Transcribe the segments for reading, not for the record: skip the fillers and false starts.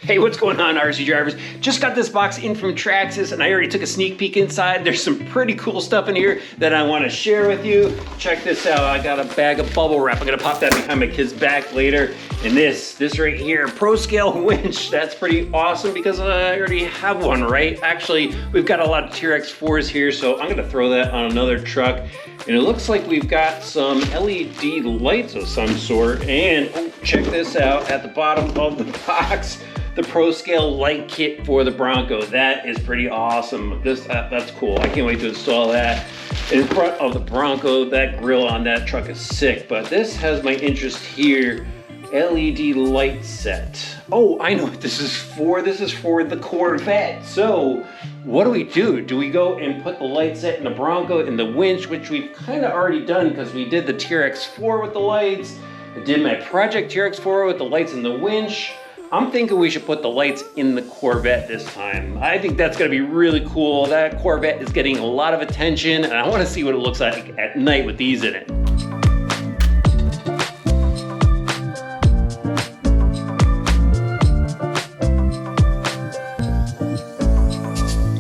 Hey, what's going on, RC drivers? Just got this box in from Traxxas and I already took a sneak peek inside. There's some pretty cool stuff in here that I want to share with you. Check this out. I got a bag of bubble wrap. I'm gonna pop that behind my kid's back later. And this right here, Pro Scale winch. That's pretty awesome because I already have one, right? Actually, we've got a lot of TRX4s here, so I'm gonna throw that on another truck. And it looks like we've got some LED lights of some sort. And oh, check this out at the bottom of the box. The Pro Scale light kit for the Bronco. That is pretty awesome. That's cool. I can't wait to install that. In front of the Bronco, that grill on that truck is sick, but this has my interest here. LED light set. Oh, I know what this is for. This is for the Corvette. So what do? Do we go and put the light set in the Bronco in the winch, which we've kind of already done because we did the TRX4 with the lights. I did my Project TRX4 with the lights in the winch. I'm thinking we should put the lights in the Corvette this time. I think that's gonna be really cool. That Corvette is getting a lot of attention and I wanna see what it looks like at night with these in it.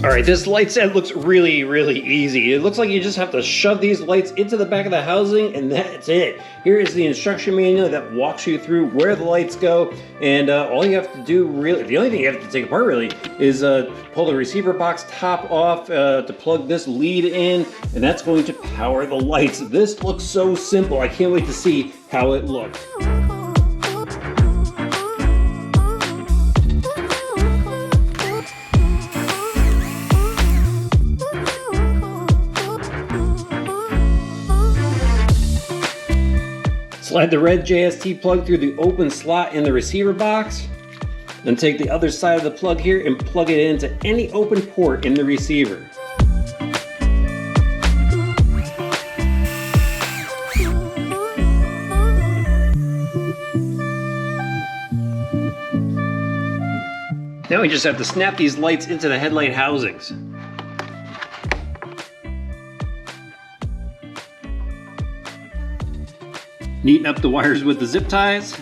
All right, this light set looks really, really easy. It looks like you just have to shove these lights into the back of the housing and that's it. Here is the instruction manual that walks you through where the lights go. And all you have to do really, the only thing you have to take apart really is pull the receiver box top off to plug this lead in, and that's going to power the lights. This looks so simple. I can't wait to see how it looks. Slide the red JST plug through the open slot in the receiver box. Then take the other side of the plug here and plug it into any open port in the receiver. Now we just have to snap these lights into the headlight housings. Neaten up the wires with the zip ties.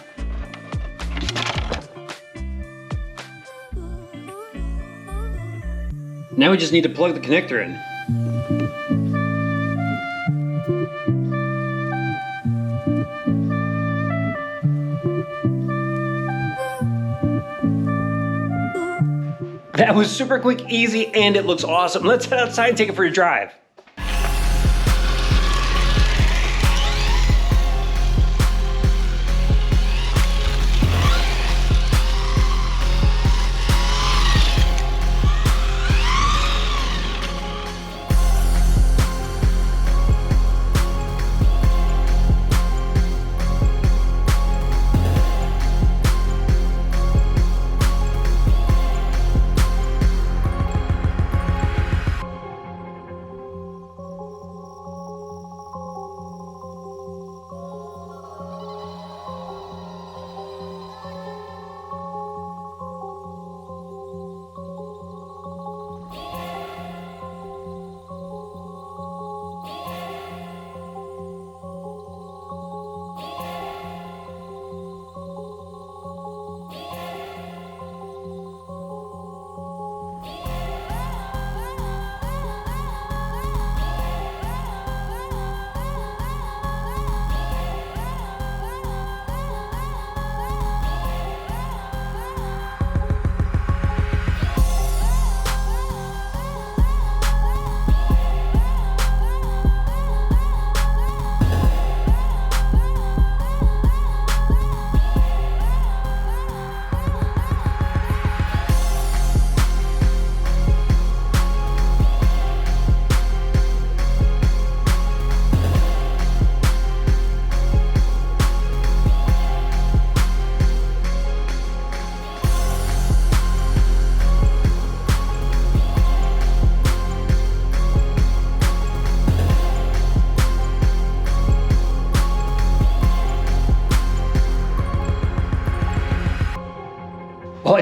Now we just need to plug the connector in. That was super quick, easy, and it looks awesome. Let's head outside and take it for a drive.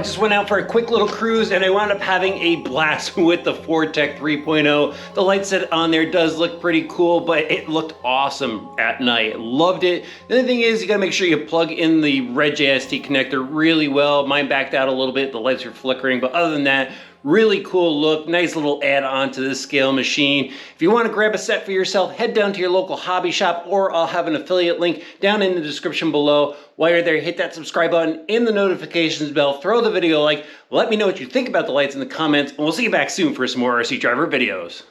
just went out for a quick little cruise and I wound up having a blast with the Ford Tech 3.0. The light set on there does look pretty cool, but it looked awesome at night. Loved it. The other thing is you gotta make sure you plug in the red JST connector really well. Mine backed out a little bit, the lights are flickering, but other than that, really cool look, nice little add-on to this scale machine. If you want to grab a set for yourself, head down to your local hobby shop, or I'll have an affiliate link down in the description below. While you're there, hit that subscribe button and the notifications bell, throw the video a like, let me know what you think about the lights in the comments, and we'll see you back soon for some more RC Driver videos.